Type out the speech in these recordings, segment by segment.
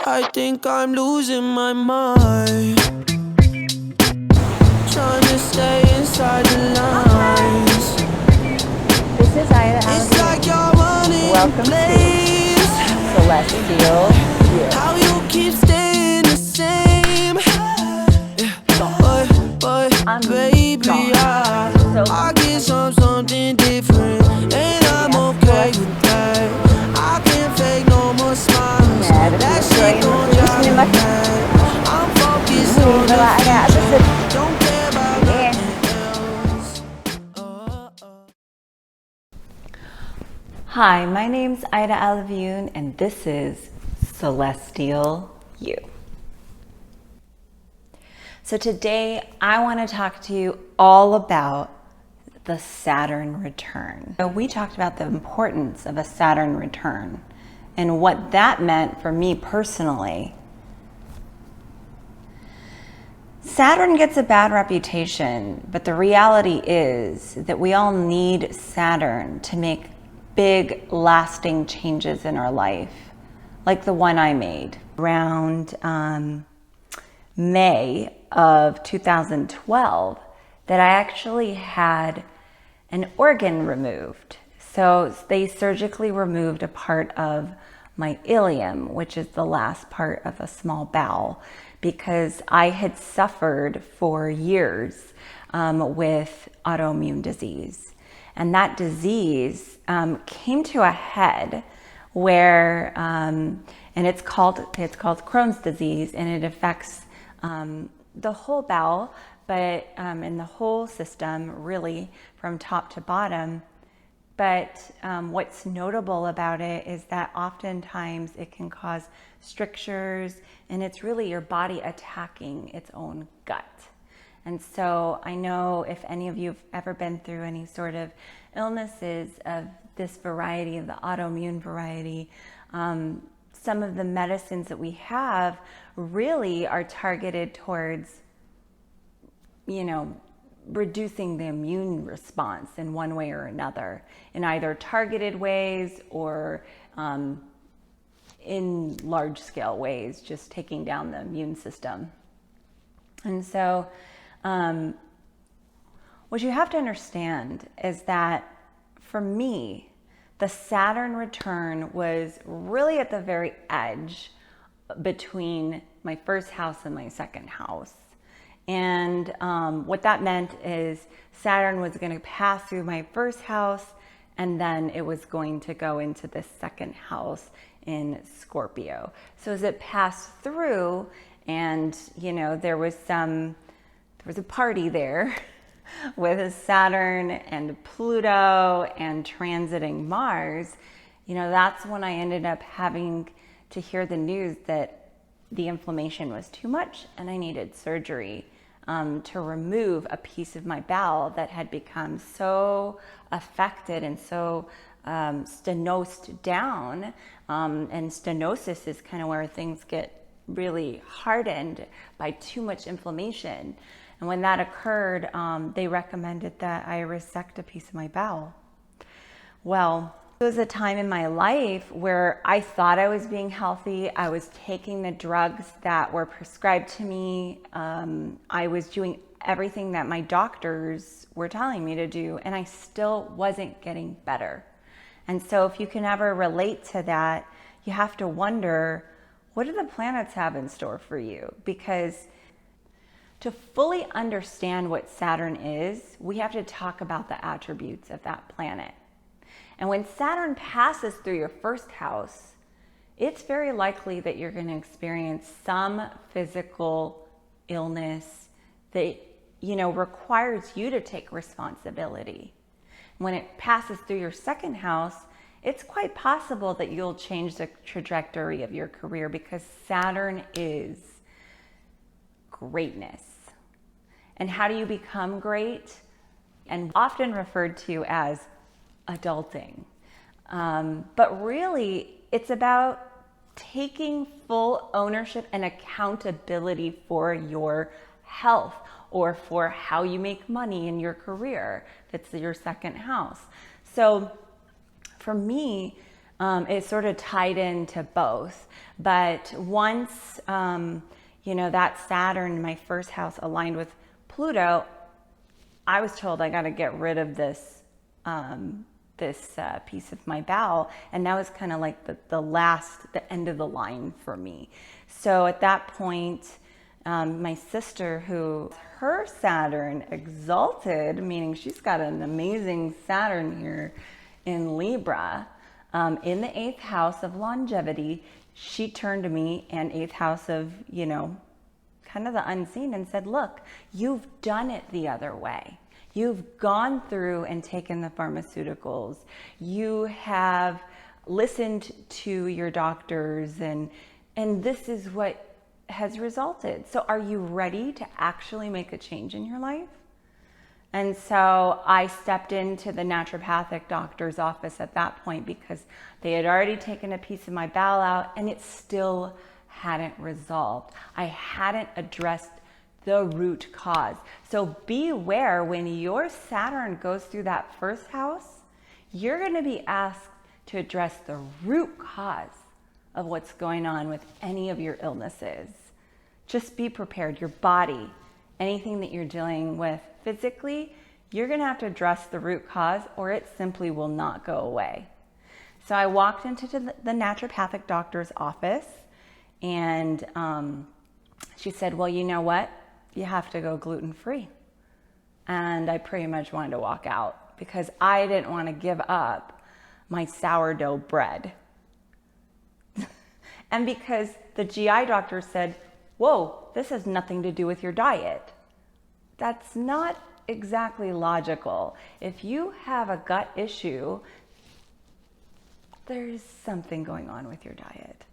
I think I'm losing my mind, trying to stay inside the lines. This is Ida It's like you're running Welcome to place. Celestial You. How you keep staying the same. But baby, I get something different, and I'm okay with that. I can't fake no more smiles. That shit gon' drive me mad. I'm focused on the future, don't care about nothing else. Hi, my name's Ida Alavune, and this is Celestial You. So today I want to talk to you all about the Saturn return. So we talked about the importance of a Saturn return and what that meant for me personally. Saturn gets a bad reputation, but the reality is that we all need Saturn to make big, lasting changes in our life, like the one I made around May of 2012, that I actually had an organ removed. So they surgically removed a part of my ileum, which is the last part of a small bowel, because I had suffered for years with autoimmune disease. And that disease came to a head where, and it's called Crohn's disease, and it affects the whole bowel, but in the whole system, really from top to bottom. But what's notable about it is that oftentimes it can cause strictures, and it's really your body attacking its own gut. And so I know if any of you have ever been through any sort of illnesses of this variety, of the autoimmune variety, some of the medicines that we have really are targeted towards, reducing the immune response in one way or another, in either targeted ways or in large scale ways, just taking down the immune system. And so what you have to understand is that for me, the Saturn return was really at the very edge between my first house and my second house. And what that meant is Saturn was going to pass through my first house, and then it was going to go into the second house in Scorpio. So as it passed through, and there was a party there with Saturn and Pluto and transiting Mars, that's when I ended up having to hear the news that the inflammation was too much and I needed surgery to remove a piece of my bowel that had become so affected and so stenosed down. And stenosis is kind of where things get really hardened by too much inflammation. And when that occurred, they recommended that I resect a piece of my bowel. Well, it was a time in my life where I thought I was being healthy. I was taking the drugs that were prescribed to me. I was doing everything that my doctors were telling me to do, and I still wasn't getting better. And so if you can ever relate to that, you have to wonder, what do the planets have in store for you? Because to fully understand what Saturn is, we have to talk about the attributes of that planet. And when Saturn passes through your first house, it's very likely that you're going to experience some physical illness that, requires you to take responsibility. When it passes through your second house, it's quite possible that you'll change the trajectory of your career, because Saturn is greatness. And how do you become great? And often referred to as adulting. But really, it's about taking full ownership and accountability for your health or for how you make money in your career. That's your second house. So for me, It sort of tied into both. But once, that Saturn, my first house, aligned with Pluto, I was told I got to get rid of this piece of my bowel, and that was kind of like the end of the line for me. So at that point, my sister, who her Saturn exalted, meaning she's got an amazing Saturn here in Libra, in the 8th house of longevity, she turned to me, and 8th house of, kind of the unseen, and said, look, you've done it the other way. You've gone through and taken the pharmaceuticals. You have listened to your doctors, and this is what has resulted. So are you ready to actually make a change in your life? And so I stepped into the naturopathic doctor's office at that point because they had already taken a piece of my bowel out and it still hadn't resolved. I hadn't addressed the root cause. So beware, when your Saturn goes through that first house, you're going to be asked to address the root cause of what's going on with any of your illnesses. Just be prepared. Your body, anything that you're dealing with physically, you're going to have to address the root cause or it simply will not go away. So I walked into the naturopathic doctor's office, and she said, well, you know what? You have to go gluten-free. And I pretty much wanted to walk out because I didn't want to give up my sourdough bread. And because the GI doctor said, whoa, this has nothing to do with your diet. That's not exactly logical. If you have a gut issue, there's something going on with your diet.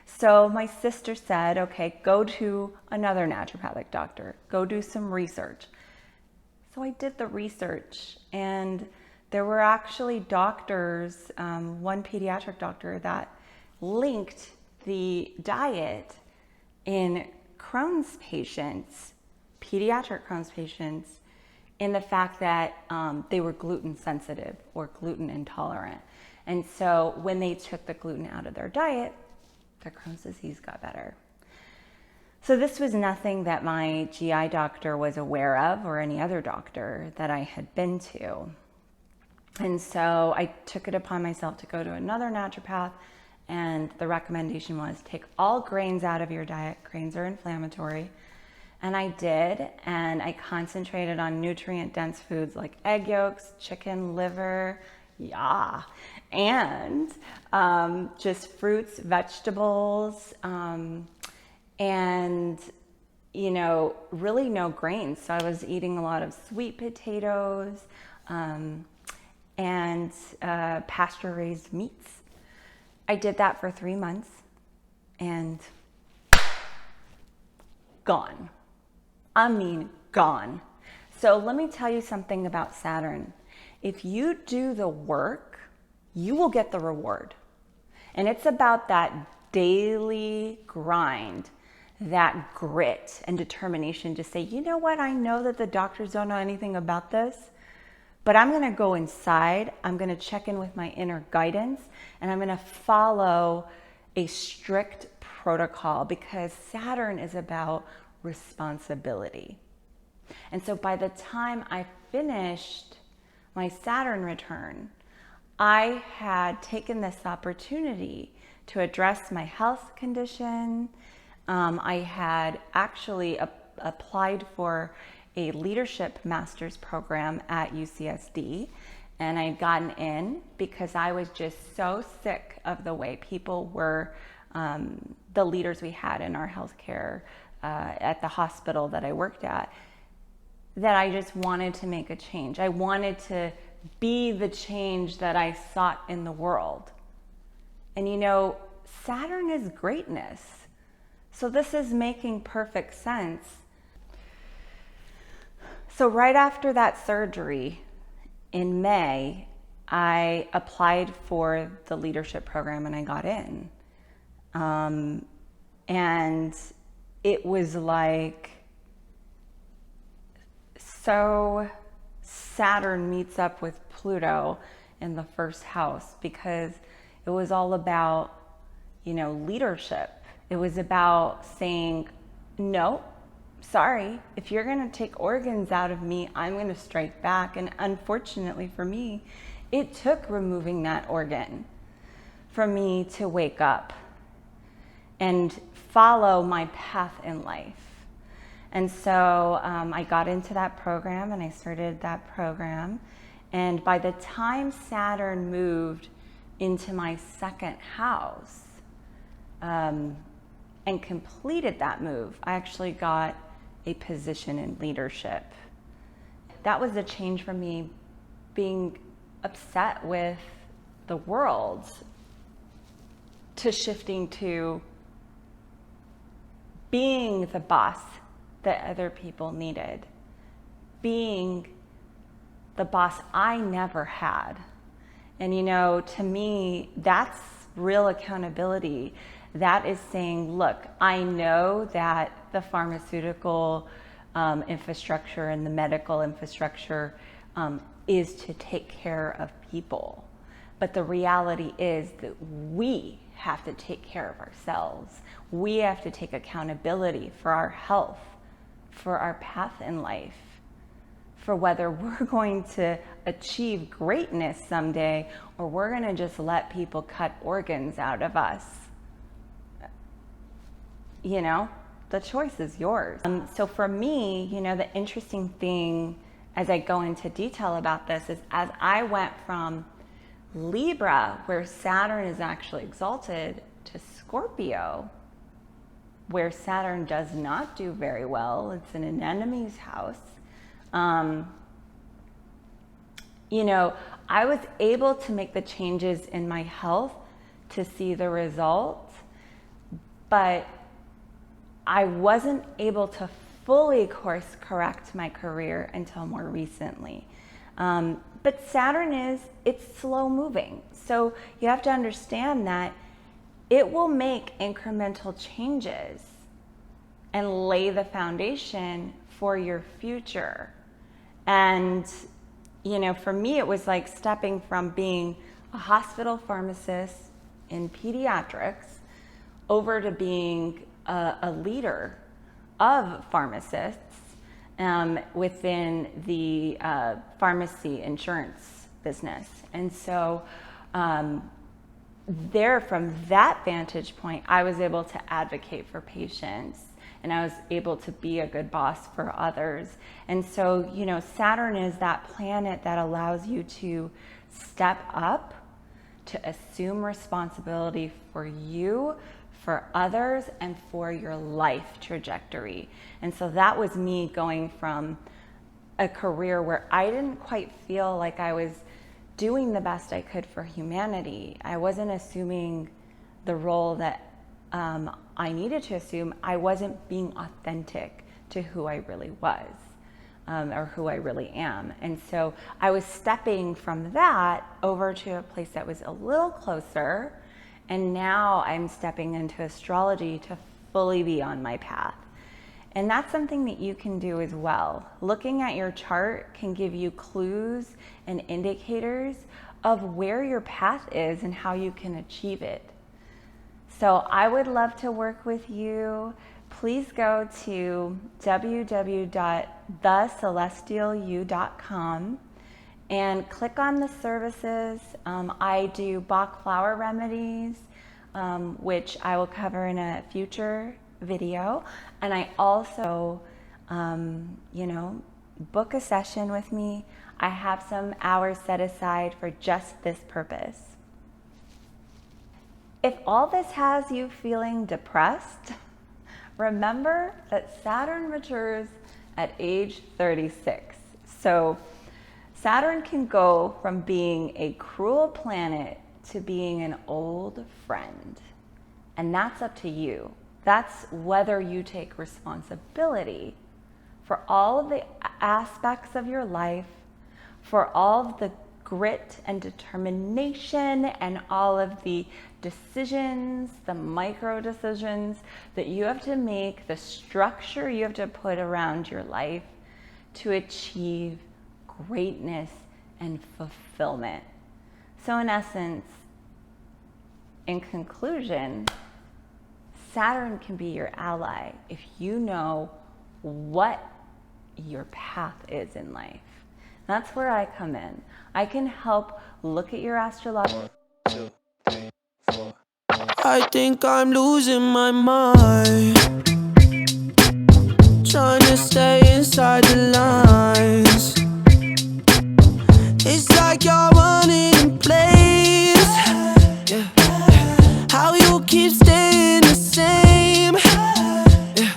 So my sister said, okay, go to another naturopathic doctor, go do some research. So I did the research, and there were actually doctors, one pediatric doctor that linked the diet in Crohn's patients, pediatric Crohn's patients, in the fact that they were gluten sensitive or gluten intolerant. And so when they took the gluten out of their diet, their Crohn's disease got better. So this was nothing that my GI doctor was aware of or any other doctor that I had been to. And so I took it upon myself to go to another naturopath, and the recommendation was take all grains out of your diet. Grains are inflammatory. And I did, and I concentrated on nutrient-dense foods like egg yolks, chicken liver, and just fruits, vegetables, and, really no grains. So I was eating a lot of sweet potatoes and pasture-raised meats. I did that for 3 months, and gone. I mean, gone. So let me tell you something about Saturn. If you do the work, you will get the reward. And it's about that daily grind, that grit and determination to say, you know what, I know that the doctors don't know anything about this, but I'm going to go inside, I'm going to check in with my inner guidance, and I'm going to follow a strict protocol because Saturn is about responsibility. And so by the time I finished my Saturn return, I had taken this opportunity to address my health condition. I had actually applied for a leadership master's program at UCSD, and I had gotten in because I was just so sick of the way people were, the leaders we had in our healthcare at the hospital that I worked at, that I just wanted to make a change. I wanted to be the change that I sought in the world. And Saturn is greatness. So this is making perfect sense. So right after that surgery in May, I applied for the leadership program and I got in. And it was like, so Saturn meets up with Pluto in the first house because It was all about, leadership. It was about saying, no, sorry, if you're going to take organs out of me, I'm going to strike back. And unfortunately for me, it took removing that organ for me to wake up and follow my path in life. And so I got into that program and I started that program. And by the time Saturn moved into my second house and completed that move, I actually got a position in leadership. That was a change for me, being upset with the world, to shifting to being the boss that other people needed, being the boss I never had. And to me, that's real accountability. That is saying, look, I know that the pharmaceutical infrastructure and the medical infrastructure is to take care of people. But the reality is that we have to take care of ourselves. We have to take accountability for our health, for our path in life, for whether we're going to achieve greatness someday or we're going to just let people cut organs out of us. The choice is yours. So for me, the interesting thing as I go into detail about this is, as I went from Libra, where Saturn is actually exalted, to Scorpio, where Saturn does not do very well. It's in an enemy's house. I was able to make the changes in my health to see the results, but I wasn't able to fully course correct my career until more recently. But Saturn it's slow moving. So you have to understand that it will make incremental changes and lay the foundation for your future. And, for me, it was like stepping from being a hospital pharmacist in pediatrics over to being a leader of pharmacists within the pharmacy insurance business. And so from that vantage point, I was able to advocate for patients, and I was able to be a good boss for others. And so, Saturn is that planet that allows you to step up, to assume responsibility for you, for others, and for your life trajectory. And so that was me going from a career where I didn't quite feel like I was doing the best I could for humanity. I wasn't assuming the role that I needed to assume. I wasn't being authentic to who I really was, or who I really am. And so I was stepping from that over to a place that was a little closer. And now I'm stepping into astrology to fully be on my path. And that's something that you can do as well. Looking at your chart can give you clues and indicators of where your path is and how you can achieve it. So I would love to work with you. Please go to www.thecelestialyou.com and click on the services. I do Bach flower remedies, which I will cover in a future video. And I also, book a session with me. I have some hours set aside for just this purpose. If all this has you feeling depressed, remember that Saturn matures at age 36. So Saturn can go from being a cruel planet to being an old friend. And that's up to you. That's whether you take responsibility for all of the aspects of your life, for all of the grit and determination and all of the decisions, the micro decisions that you have to make, the structure you have to put around your life to achieve greatness and fulfillment. So in essence, in conclusion, Saturn can be your ally if you know what your path is in life. That's where I come in. I can help look at your astrological. 1, 2, 3, 4. I think I'm losing my mind, trying to stay inside the lines. It's like you're running in place. Yeah. How you keep staying the same. Yeah.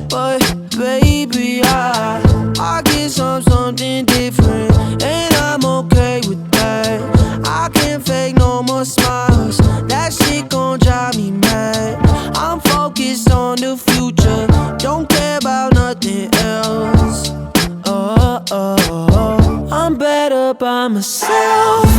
But baby, I get something different, and I'm okay with that. I can't fake no more smiles. That shit gon' drive me mad. I'm focused on the future, don't care about nothing else. I'm better by myself.